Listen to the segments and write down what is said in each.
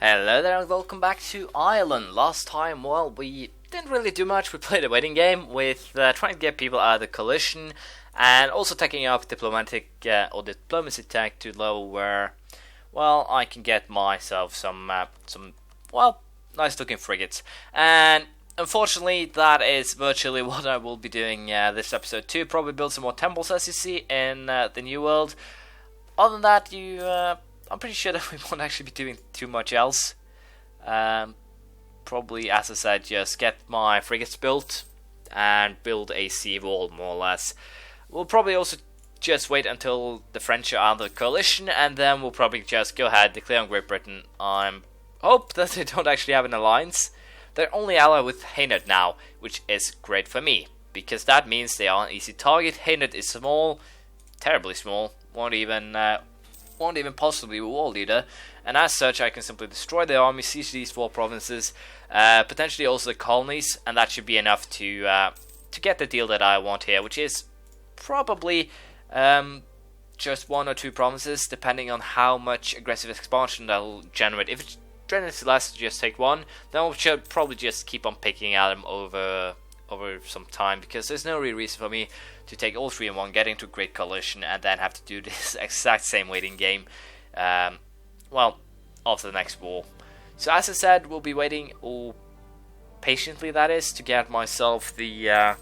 Hello there and welcome back to Ireland. Last time, well, we didn't really do much. We played a waiting game with trying to get people out of the coalition and also taking up diplomacy tech to level where, well, I can get myself some nice looking frigates. And unfortunately, that is virtually what I will be doing this episode too. Probably build some more temples, as you see in the New World. Other than that, I'm pretty sure that we won't actually be doing too much else. Probably, as I said, just get my frigates built and build a sea wall, more or less. We'll probably also just wait until the French are out of the coalition, and then we'll probably just go ahead, declare on Great Britain. I hope that they don't actually have an alliance. They're only allied with Hainaut now, which is great for me, because that means they are an easy target. Hainaut is small, terribly small, won't even possibly be war leader, and as such I can simply destroy the army, siege these 4 provinces, potentially also the colonies, and that should be enough to get the deal that I want here, which is probably just 1 or 2 provinces, depending on how much aggressive expansion that will generate. If it generates less, just take 1, then we should probably just keep on picking at them over some time, because there's no real reason for me to take all 3 in one, get into Great Coalition, and then have to do this exact same waiting game, after the next war. So as I said, we'll be waiting, or patiently that is, to get myself the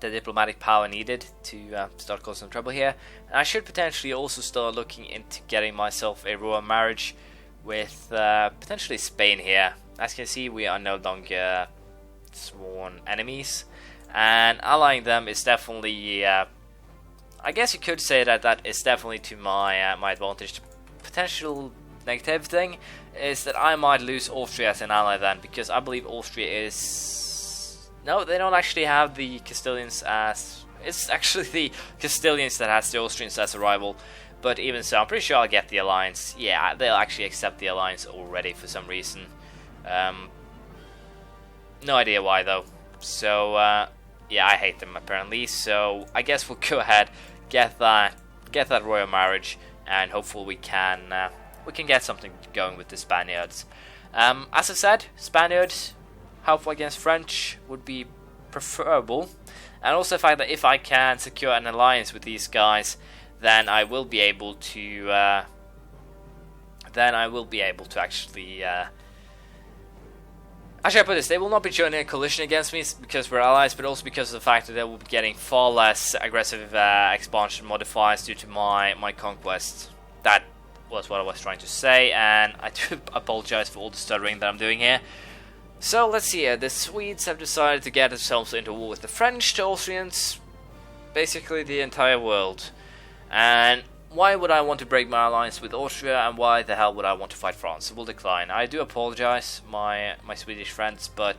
diplomatic power needed to start causing some trouble here. And I should potentially also start looking into getting myself a royal marriage with potentially Spain here. As you can see, we are no longer sworn enemies, and allying them is definitely, I guess you could say that is definitely to my my advantage. The potential negative thing is that I might lose Austria as an ally then, because I believe Austria is... No, they don't actually have the Castilians as... It's actually the Castilians that has the Austrians as a rival, but even so, I'm pretty sure I'll get the alliance. Yeah, they'll actually accept the alliance already for some reason. No idea why though. So yeah, I hate them apparently. So I guess we'll go ahead, get that royal marriage, and hopefully we can get something going with the Spaniards. As I said, Spaniards helpful against French would be preferable, and also the fact that if I can secure an alliance with these guys, then I will be able to actually. Actually, I put this, they will not be joining a coalition against me because we're allies, but also because of the fact that they will be getting far less aggressive expansion modifiers due to my conquest. That was what I was trying to say, and I do apologize for all the stuttering that I'm doing here. So, let's see here. The Swedes have decided to get themselves into war with the French, the Austrians, basically the entire world. And why would I want to break my alliance with Austria, and why the hell would I want to fight France? It will decline. I do apologize, my Swedish friends, but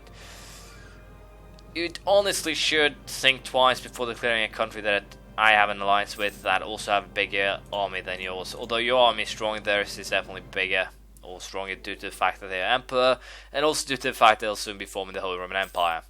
you honestly should think twice before declaring a country that I have an alliance with that also have a bigger army than yours. Although your army is strong, theirs is definitely bigger or stronger due to the fact that they are emperor, and also due to the fact they'll soon be forming the Holy Roman Empire.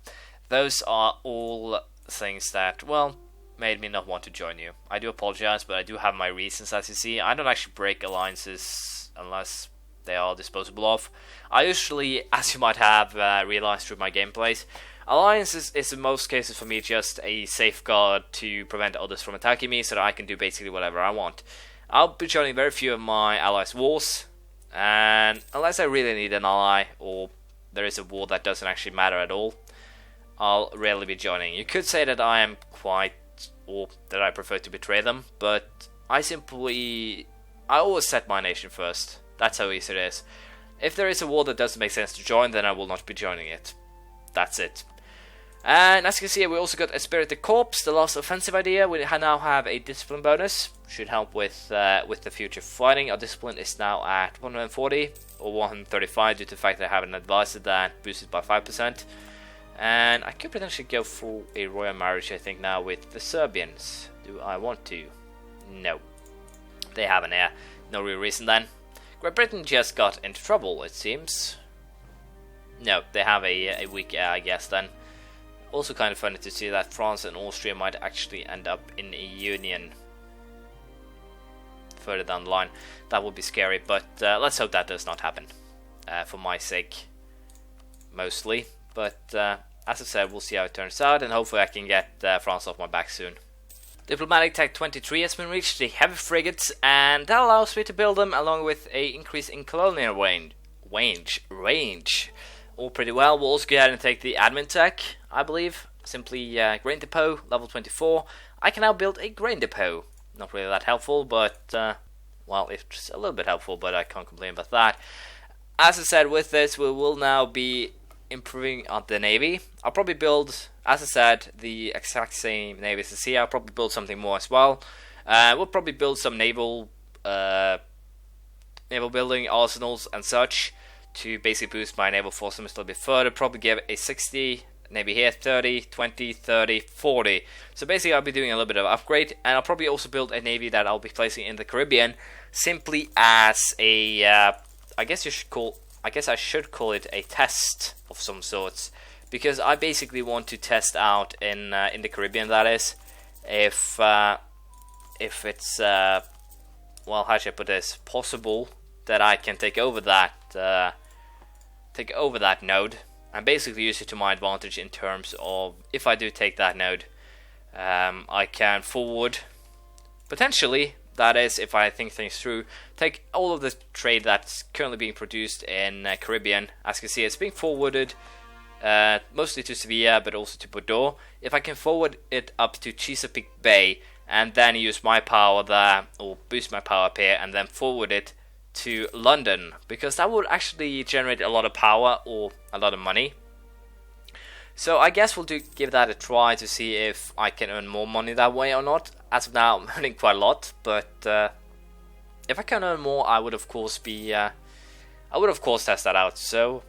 Those are all things that, well, made me not want to join you. I do apologize, but I do have my reasons, as you see. I don't actually break alliances unless they are disposable of. I usually, as you might have realized through my gameplays, alliances is in most cases for me just a safeguard to prevent others from attacking me, so that I can do basically whatever I want. I'll be joining very few of my allies' wars, and unless I really need an ally, or there is a war that doesn't actually matter at all, I'll rarely be joining. You could say that I am quite, or that I prefer to betray them, but I always set my nation first. That's how easy it is. If there is a war that doesn't make sense to join, then I will not be joining it. That's it. And as you can see, we also got a Spirited Corps, the last offensive idea. We now have a discipline bonus, should help with the future fighting. Our discipline is now at 140 or 135 due to the fact that I have an advisor that boosted by 5%. And I could potentially go for a royal marriage, I think, now with the Serbians. Do I want to? No. They have an heir. No real reason then. Great Britain just got into trouble, it seems. No, they have a weak heir, I guess, then. Also kind of funny to see that France and Austria might actually end up in a union further down the line. That would be scary, but let's hope that does not happen. for my sake, mostly. But as I said, we'll see how it turns out, and hopefully I can get France off my back soon. Diplomatic Tech 23 has been reached, the heavy frigates, and that allows me to build them along with a increase in colonial range. All pretty well. We'll also go ahead and take the admin tech, I believe. Simply grain depot, level 24. I can now build a grain depot. Not really that helpful, but well, it's a little bit helpful, but I can't complain about that. As I said, with this, we will now be improving on the navy. I'll probably build, as I said, the exact same navy as the sea. I'll probably build something more as well. We'll probably build some naval building arsenals and such to basically boost my naval force a little bit further. Probably give a 60, maybe here 30, 20, 30, 40. So basically I'll be doing a little bit of upgrade, and I'll probably also build a navy that I'll be placing in the Caribbean, simply as a I guess I should call it a test of some sorts, because I basically want to test out in the Caribbean, that is, if it's well, how should I put this, possible that I can take over that node and basically use it to my advantage in terms of, if I do take that node, I can forward, potentially, that is, if I think things through, take all of the trade that's currently being produced in Caribbean. As you can see, it's being forwarded mostly to Sevilla, but also to Bordeaux. If I can forward it up to Chesapeake Bay, and then use my power there, or boost my power up here, and then forward it to London, because that would actually generate a lot of power or a lot of money. So I guess we'll give that a try to see if I can earn more money that way or not. As of now, I'm earning quite a lot, but if I can earn more, I would of course test that out. So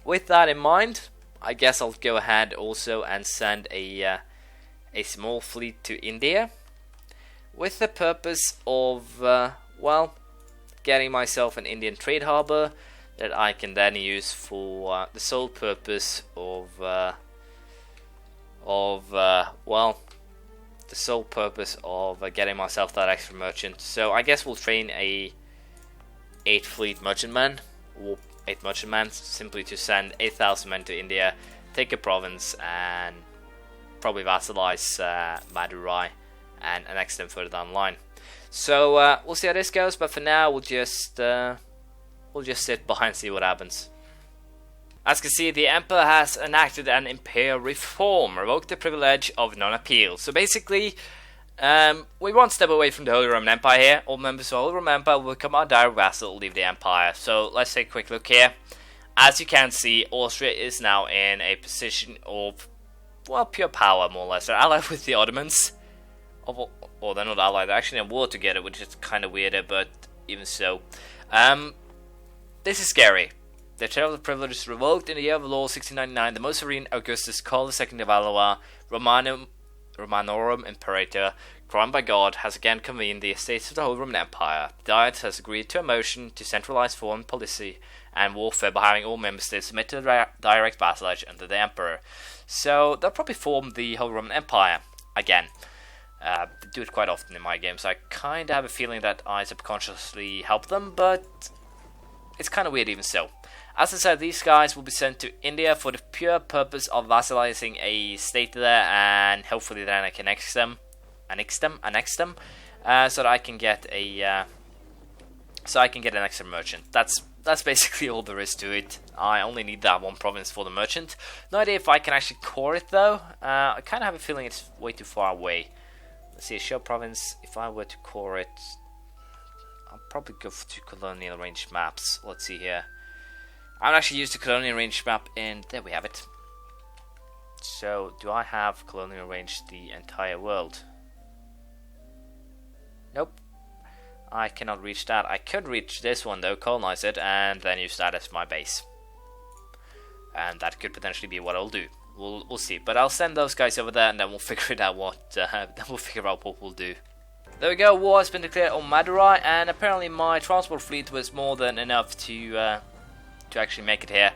with that in mind, I guess I'll go ahead also and send a small fleet to India, with the purpose of well, getting myself an Indian trade harbor that I can then use for the sole purpose of getting myself that extra merchant. So I guess we'll train a 8 fleet merchantman, or 8 merchantmen, simply to send 8,000 men to India, take a province, and probably vassalize Madurai and annex them further down the line. So we'll see how this goes, but for now we'll just sit behind and see what happens. As you can see, the Emperor has enacted an imperial reform, revoked the privilege of non-appeal. So basically, we're one step away from the Holy Roman Empire here. All members of the Holy Roman Empire will become our direct vassal, leave the Empire. So let's take a quick look here. As you can see, Austria is now in a position of, well, pure power, more or less. They're allied with the Ottomans. Or they're not allied, they're actually in war together, which is kind of weirder, but even so. This is scary. The terrible privilege is revoked in the year of the law 1699. The most serene Augustus Carl II of Valois, Romanorum Imperator, crowned by God, has again convened the estates of the whole Roman Empire. The Diet has agreed to a motion to centralize foreign policy and warfare by having all member states submit to direct vassalage under the Emperor. So they'll probably form the whole Roman Empire again. They do it quite often in my games, so I kind of have a feeling that I subconsciously help them, but it's kind of weird even so. As I said, these guys will be sent to India for the pure purpose of vassalizing a state there, and hopefully then I can annex them, so that I can get an extra merchant. That's basically all there is to it. I only need that one province for the merchant. No idea if I can actually core it though. I kind of have a feeling it's way too far away. Let's see, show province. If I were to core it, I'll probably go to colonial range maps. Let's see here. I haven't actually used the colonial range map, and there we have it. So, do I have colonial range the entire world? Nope. I cannot reach that. I could reach this one though, colonize it, and then use that as my base. And that could potentially be what I'll do. We'll see. But I'll send those guys over there, and then we'll figure it out what we'll do. There we go. War has been declared on Madurai, and apparently my transport fleet was more than enough to actually make it here.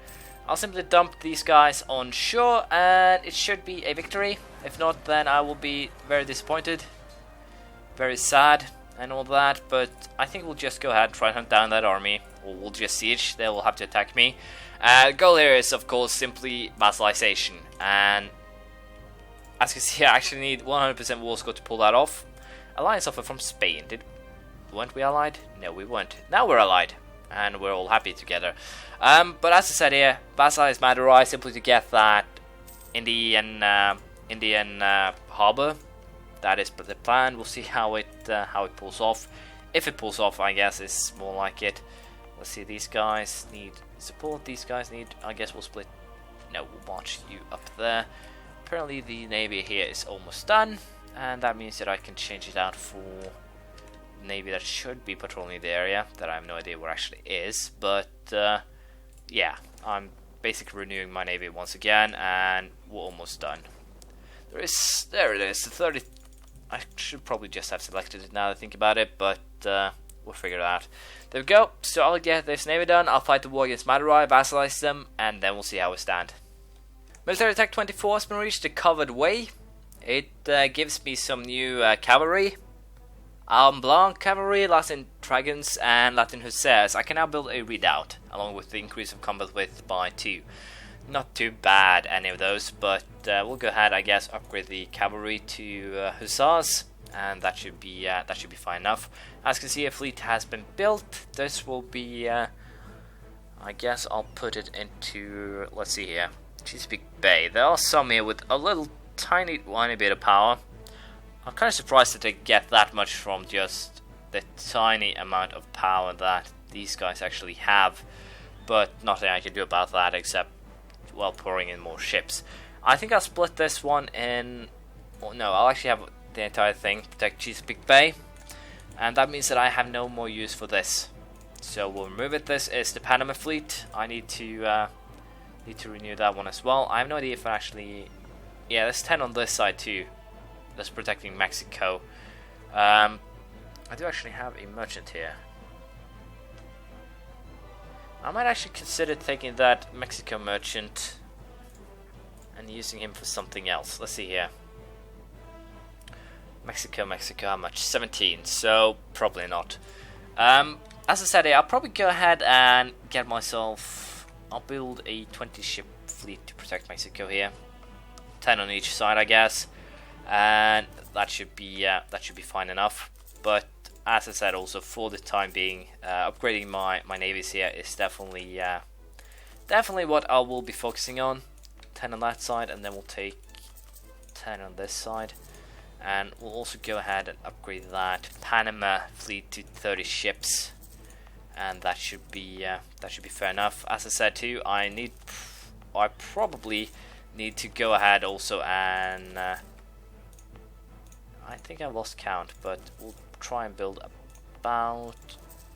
I'll simply dump these guys on shore, and it should be a victory. If not, then I will be very disappointed, very sad, and all that. But I think we'll just go ahead and try and hunt down that army, we'll just siege. They will have to attack me. The goal here is, of course, simply vassalization. And as you can see, I actually need 100% war score to pull that off. Alliance offer from Spain. Weren't we allied? No, we weren't. Now we're allied. And we're all happy together. But as I said here, vassalize Madurai simply to get that Indian harbor. That is the plan. We'll see how it pulls off. If it pulls off, I guess it's more like it. Let's see. These guys need support. These guys need. I guess we'll split. No, we'll march you up there. Apparently, the navy here is almost done, and that means that I can change it out for navy that should be patrolling the area. That I have no idea where actually is, but yeah, I'm basically renewing my navy once again, and we're almost done. There it is. The 30. I should probably just have selected it now that I think about it, but we'll figure it out. There we go. So I'll get this navy done. I'll fight the war against Madurai, vassalize them, and then we'll see how we stand. Military attack 24 has been reached the covered way. It gives me some new cavalry. Arme Blanc cavalry, Latin dragons, and Latin hussars. I can now build a redoubt, along with the increase of combat width by 2. Not too bad, any of those, but we'll go ahead, I guess, upgrade the cavalry to hussars, and that should be fine enough. As you can see, a fleet has been built. This will be, I guess, I'll put it into. Let's see here, Chesapeake Bay. There are some here with a little tiny bit of power. I'm kind of surprised that they get that much from just the tiny amount of power that these guys actually have, but nothing I can do about that except, well, pouring in more ships. I think I'll split this one in. Well, no, I'll actually have the entire thing protect Chesapeake Bay, and that means that I have no more use for this. So we'll remove it. This is the Panama fleet. I need to renew that one as well. I have no idea if I actually. Yeah, there's 10 on this side too. That's protecting Mexico. I do actually have a merchant here. I might actually consider taking that Mexico merchant and using him for something else. Let's see here. Mexico, how much? 17, so probably not. As I said, I'll probably go ahead and get myself. I'll build a 20 ship fleet to protect Mexico here. 10 on each side, I guess, and that should be fine enough. But as I said, also for the time being, upgrading my navies here is definitely what I will be focusing on. 10 on that side, and then we'll take 10 on this side, and we'll also go ahead and upgrade that Panama fleet to 30 ships, and that should be fair enough. As I said too, I probably need to go ahead also and I think I lost count, but we'll try and build about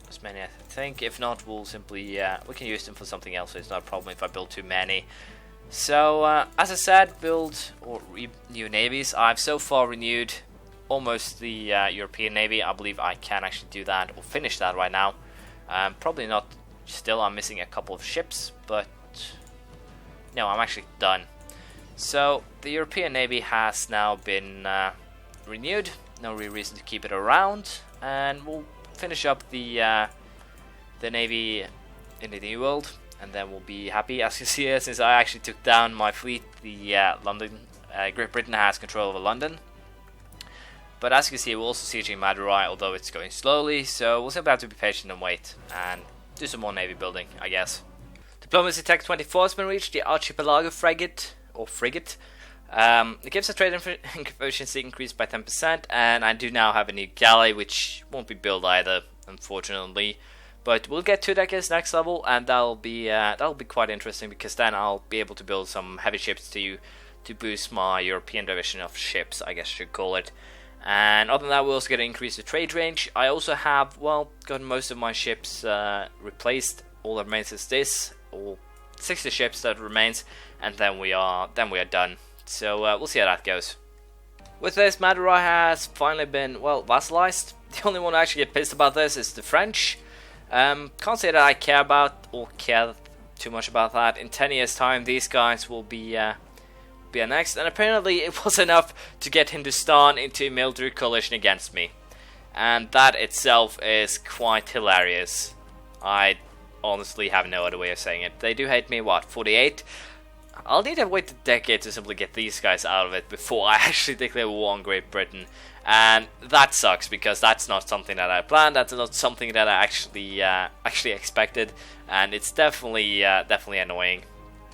as many, I think. If not, we'll simply we can use them for something else, so it's not a problem if I build too many. So as I said, build or renew navies. I've so far renewed almost the European navy. I believe I can actually do that or finish that right now. Probably not. Still, I'm missing a couple of ships, but no, I'm actually done. So the European navy has now been renewed. No real reason to keep it around, and we'll finish up the navy in the New World, and then we'll be happy. As you see here, since I actually took down my fleet, the Great Britain has control over London. But as you can see, we're also sieging Madurai, although it's going slowly, so we'll simply have to be patient and wait, and do some more navy building, I guess. Diplomacy Tech 24 has been reached, the Archipelago frigate, or frigate. It gives a trade efficiency increased by 10%, and I do now have a new galley, which won't be built either, unfortunately. But we'll get to that next level, and that'll be quite interesting, because then I'll be able to build some heavy ships to boost my European division of ships, I guess I should call it. And other than that, we'll also get to increase the trade range. I also have, well, got most of my ships replaced. All that remains is this, or 60 ships that remains, and then we are done. So we'll see how that goes. With this, Madurai has finally been, well, vassalized. The only one who actually get pissed about this is the French. Can't say that I care about or care too much about that. In 10 years' time, these guys will be annexed, and apparently it was enough to get Hindustan into a military coalition against me, and that itself is quite hilarious. I honestly have no other way of saying it. They do hate me, what, 48? I'll need to wait a decade to simply get these guys out of it before I actually declare war on Great Britain. And that sucks, because that's not something that I planned, that's not something that I actually expected, and it's definitely annoying.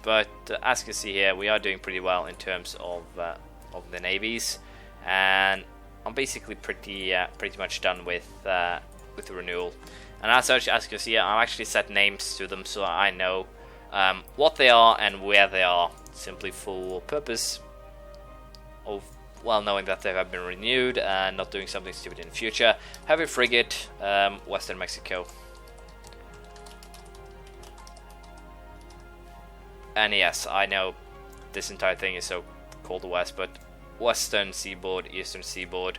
But as you can see here, we are doing pretty well in terms of the navies, and I'm basically pretty much done with the renewal. And as such, as you can see, I've actually set names to them so I know what they are and where they are, simply for purpose of, well, knowing that they have been renewed and not doing something stupid in the future. Heavy frigate, Western Mexico. And yes, I know this entire thing is so called the West, but Western Seaboard, Eastern Seaboard,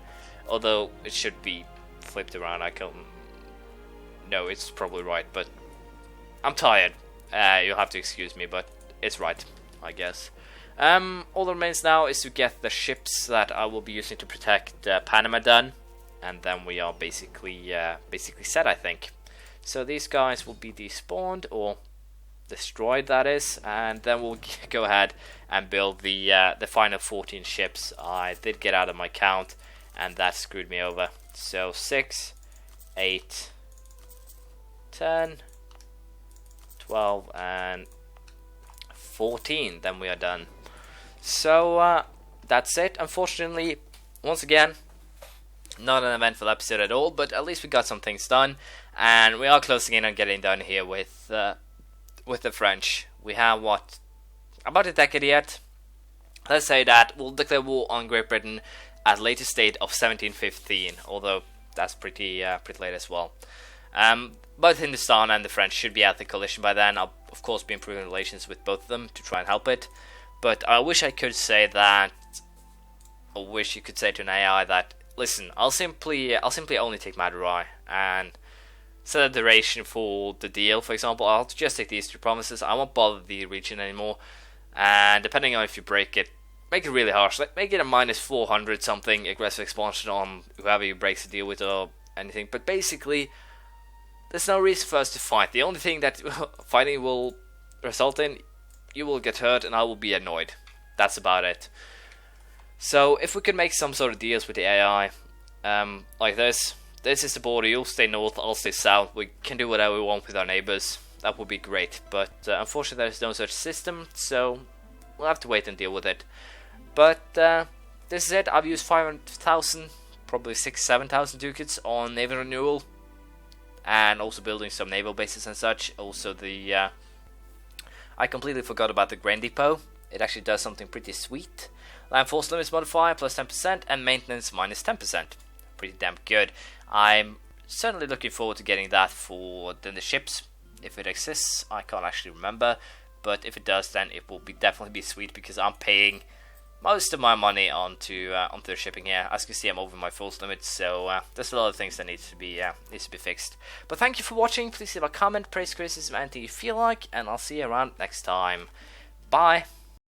although it should be flipped around. I can't. No, it's probably right, but I'm tired. You'll have to excuse me, but it's right, I guess. All that remains now is to get the ships that I will be using to protect Panama done, and then we are basically set, I think. So these guys will be despawned, or destroyed, that is, and then we'll go ahead and build the final 14 ships. I did get out of my count, and that screwed me over. So 6, 8, 10, 12, and 14. Then we are done. So that's it. Unfortunately, once again, not an eventful episode at all, but at least we got some things done, and we are closing in on getting done here with the French. We have, what, about a decade yet? Let's say that we'll declare war on Great Britain at a later date of 1715, although that's pretty late as well. Both Hindustan and the French should be at the coalition by then. I'll of course be improving relations with both of them to try and help it, but I wish I could say that, or wish you could say to an AI that, listen, I'll simply only take Madurai and set a duration for the deal. For example, I'll just take these 2 promises. I won't bother the region anymore, and depending on if you break it, make it really harsh. Like, make it a minus 400 something aggressive expansion on whoever you breaks the deal with or anything. But basically, there's no reason for us to fight. The only thing that fighting will result in, you will get hurt and I will be annoyed. That's about it. So if we could make some sort of deals with the AI, like this. This is the border, you'll stay north, I'll stay south, we can do whatever we want with our neighbors, that would be great, but unfortunately there's no such system, so we'll have to wait and deal with it. But this is it. I've used 500,000, probably 6,000-7,000 ducats on naval renewal, and also building some naval bases and such. Also I completely forgot about the grain depot. It actually does something pretty sweet. Land force limits modifier plus 10% and maintenance minus 10%. Pretty damn good. I'm certainly looking forward to getting that for the ships, if it exists. I can't actually remember, but if it does, then it will definitely be sweet, because I'm paying most of my money onto the shipping here. As you can see, I'm over my force limits, so there's a lot of things that needs to be fixed. But thank you for watching. Please leave a comment, praise, criticism, anything you feel like, and I'll see you around next time. Bye.